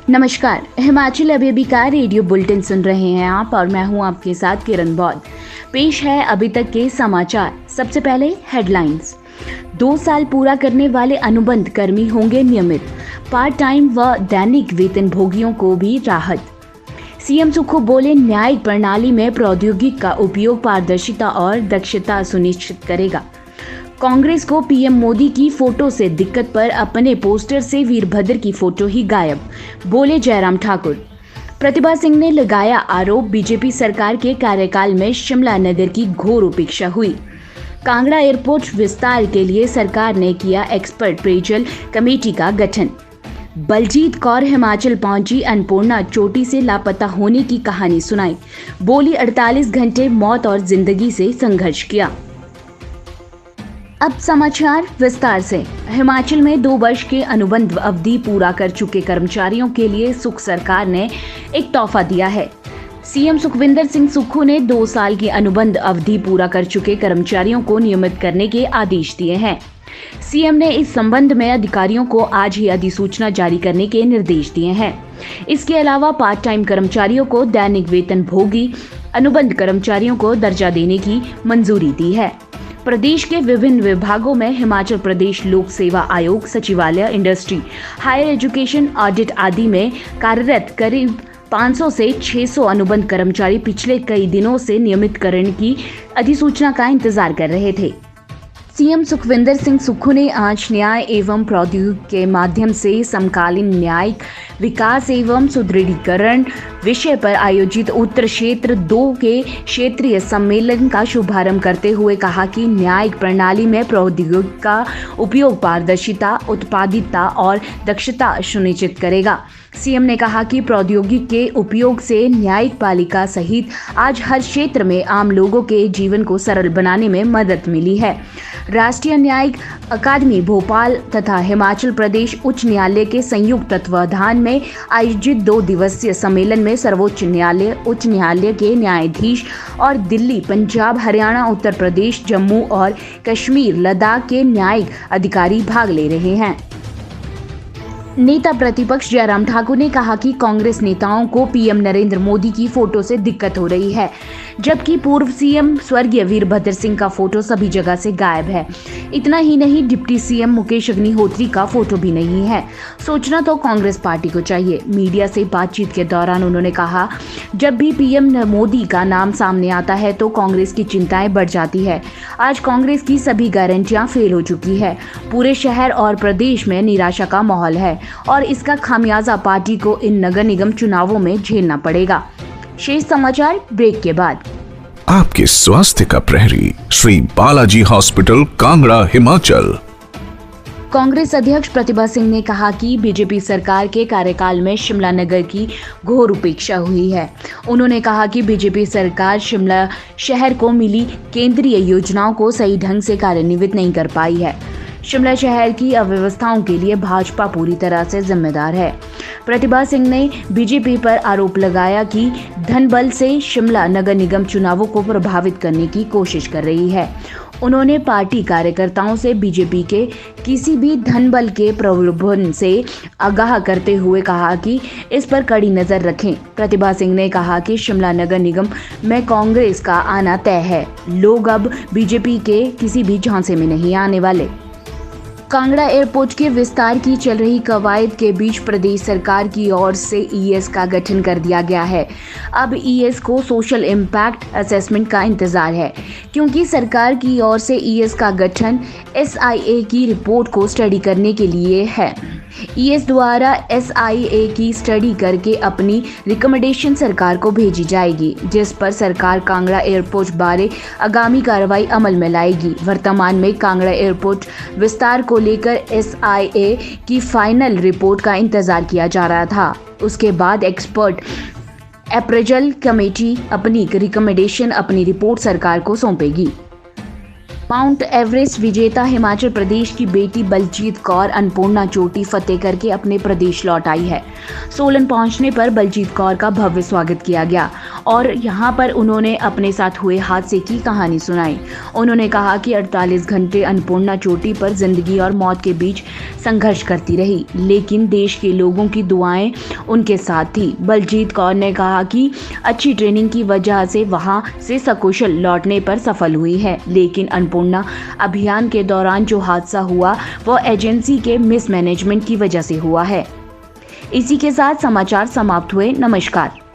नमस्कार, हिमाचल अभी का रेडियो बुलेटिन सुन रहे हैं आप और मैं हूं आपके साथ किरण बौद्ध। पेश है अभी तक के समाचार। सबसे पहले हेडलाइंस। 2 साल पूरा करने वाले अनुबंध कर्मी होंगे नियमित, पार्ट टाइम व दैनिक वेतन भोगियों को भी राहत। सीएम सुक्खू बोले, न्यायिक प्रणाली में प्रौद्योगिकी का उपयोग पारदर्शिता और दक्षता सुनिश्चित करेगा। कांग्रेस को पीएम मोदी की फोटो से दिक्कत पर अपने पोस्टर से वीरभद्र की फोटो ही गायब, बोले जयराम ठाकुर। प्रतिभा सिंह ने लगाया आरोप, बीजेपी सरकार के कार्यकाल में शिमला नगर की घोर उपेक्षा हुई। कांगड़ा एयरपोर्ट विस्तार के लिए सरकार ने किया एक्सपर्ट पेयजल कमेटी का गठन। बलजीत कौर हिमाचल पहुंची, अन्नपूर्णा चोटी से लापता होने की कहानी सुनाई, बोली 48 घंटे मौत और जिंदगी से संघर्ष किया। अब समाचार विस्तार से। हिमाचल में 2 वर्ष के अनुबंध अवधि पूरा कर चुके कर्मचारियों के लिए सुख सरकार ने एक तोहफा दिया है। सीएम सुखविंदर सिंह सुक्खू ने 2 साल की अनुबंध अवधि पूरा कर चुके कर्मचारियों को नियमित करने के आदेश दिए हैं। सीएम ने इस संबंध में अधिकारियों को आज ही अधिसूचना जारी करने के निर्देश दिए हैं। इसके अलावा पार्ट टाइम कर्मचारियों को दैनिक वेतन भोगी, अनुबंध कर्मचारियों को दर्जा देने की मंजूरी दी है। प्रदेश के विभिन्न विभागों में हिमाचल प्रदेश लोक सेवा आयोग, सचिवालय, इंडस्ट्री, हायर एजुकेशन, ऑडिट आदि में कार्यरत करीब 500 से 600 अनुबंध कर्मचारी पिछले कई दिनों से नियमितकरण की अधिसूचना का इंतजार कर रहे थे। सीएम सुखविंदर सिंह सुक्खू ने आज न्याय एवं प्रौद्योगिकी के माध्यम से समकालीन न्यायिक विकास एवं सुदृढ़ीकरण विषय पर आयोजित उत्तर क्षेत्र 2 के क्षेत्रीय सम्मेलन का शुभारंभ करते हुए कहा कि न्यायिक प्रणाली में प्रौद्योगिकी का उपयोग पारदर्शिता, उत्पादकता और दक्षता सुनिश्चित करेगा। सीएम ने कहा कि प्रौद्योगिकी के उपयोग से न्यायिक पालिका सहित आज हर क्षेत्र में आम लोगों के जीवन को सरल बनाने में मदद मिली है। राष्ट्रीय न्यायिक अकादमी भोपाल तथा हिमाचल प्रदेश उच्च न्यायालय के संयुक्त तत्वावधान में आयोजित 2 दिवसीय सम्मेलन में सर्वोच्च न्यायालय, उच्च न्यायालय के न्यायाधीश और दिल्ली, पंजाब, हरियाणा, उत्तर प्रदेश, जम्मू और कश्मीर, लद्दाख के न्यायिक अधिकारी भाग ले रहे हैं। नेता प्रतिपक्ष जयराम ठाकुर ने कहा कि कांग्रेस नेताओं को पीएम नरेंद्र मोदी की फोटो से दिक्कत हो रही है, जबकि पूर्व सीएम स्वर्गीय वीरभद्र सिंह का फोटो सभी जगह से गायब है। इतना ही नहीं, डिप्टी सीएम मुकेश अग्निहोत्री का फोटो भी नहीं है। सोचना तो कांग्रेस पार्टी को चाहिए। मीडिया से बातचीत के दौरान उन्होंने कहा, जब भी पीएम मोदी का नाम सामने आता है तो कांग्रेस की चिंताएं बढ़ जाती है। आज कांग्रेस की सभी गारंटियां फेल हो चुकी है। पूरे शहर और प्रदेश में निराशा का माहौल है और इसका खामियाजा पार्टी को इन नगर निगम चुनावों में झेलना पड़ेगा। शेष समाचार ब्रेक के बाद। आपके स्वास्थ्य का प्रहरी, श्री बालाजी हॉस्पिटल, कांगड़ा, हिमाचल। कांग्रेस अध्यक्ष प्रतिभा सिंह ने कहा कि बीजेपी सरकार के कार्यकाल में शिमला नगर की घोर उपेक्षा हुई है। उन्होंने कहा कि बीजेपी सरकार शिमला शहर को मिली केंद्रीय योजनाओं को सही ढंग से कार्यान्वित नहीं कर पाई है। शिमला शहर की अव्यवस्थाओं के लिए भाजपा पूरी तरह से जिम्मेदार है। प्रतिभा सिंह ने बीजेपी पर आरोप लगाया कि धनबल से शिमला नगर निगम चुनावों को प्रभावित करने की कोशिश कर रही है। उन्होंने पार्टी कार्यकर्ताओं से बीजेपी के किसी भी धनबल के प्रलोभन से आगाह करते हुए कहा कि इस पर कड़ी नजर रखें। प्रतिभा सिंह ने कहा कि शिमला नगर निगम में कांग्रेस का आना तय है। लोग अब बीजेपी के किसी भी झांसे में नहीं आने वाले। कांगड़ा एयरपोर्ट के विस्तार की चल रही कवायद के बीच प्रदेश सरकार की ओर से ईएस का गठन कर दिया गया है। अब ईएस को सोशल इम्पैक्ट असेसमेंट का इंतजार है, क्योंकि सरकार की ओर से ईएस का गठन एसआईए की रिपोर्ट को स्टडी करने के लिए है। ईएस द्वारा एसआईए की स्टडी करके अपनी रिकमेंडेशन सरकार को भेजी जाएगी, जिस पर सरकार कांगड़ा एयरपोर्ट बारे आगामी कार्रवाई अमल में लाएगी। वर्तमान में कांगड़ा एयरपोर्ट विस्तार को लेकर एसआईए की फाइनल रिपोर्ट का इंतजार किया जा रहा था। उसके बाद एक्सपर्ट अप्रेजल कमेटी अपनी रिकमेंडेशन, अपनी रिपोर्ट सरकार को सौंपेगी। माउंट एवरेस्ट विजेता हिमाचल प्रदेश की बेटी बलजीत कौर अन्नपूर्णा चोटी फतेह करके अपने प्रदेश लौट आई है। सोलन पहुंचने पर बलजीत कौर का भव्य स्वागत किया गया और यहां पर उन्होंने अपने साथ हुए हादसे की कहानी सुनाई। उन्होंने कहा कि 48 घंटे अन्नपूर्णा चोटी पर जिंदगी और मौत के बीच संघर्ष करती रही, लेकिन देश के लोगों की दुआएं उनके साथ थी। बलजीत कौर ने कहा कि अच्छी ट्रेनिंग की वजह से वहां से सकुशल लौटने पर सफल हुई है, लेकिन अन्नपूर्णा अभियान के दौरान जो हादसा हुआ वो एजेंसी के मिसमैनेजमेंट की वजह से हुआ है। इसी के साथ समाचार समाप्त हुए। नमस्कार।